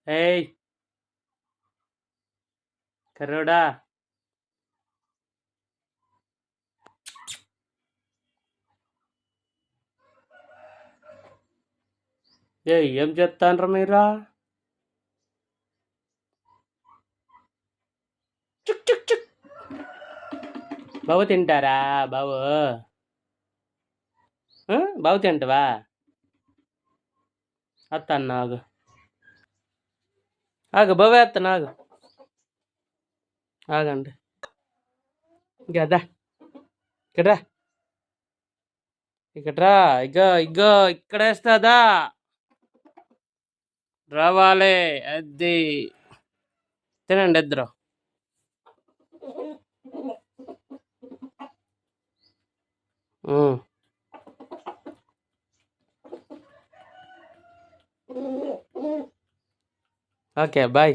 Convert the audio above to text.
ఏయ్ కర్రోడా, ఏం చెప్తాండ్రు మీరా? చుక్ చుక్ చుక్. బావు తింటారా బావు? బావు తింటావా? అత్తాను ఆగు, ఆగు బావే అత్తాను ఆగు, ఆగండి. గదా ఇక్కడ ఇక్కడ ఇగో ఇగో ఇక్కడేస్తాదా, రావాలి. అది తినండి ఇద్దరు. Okay bye.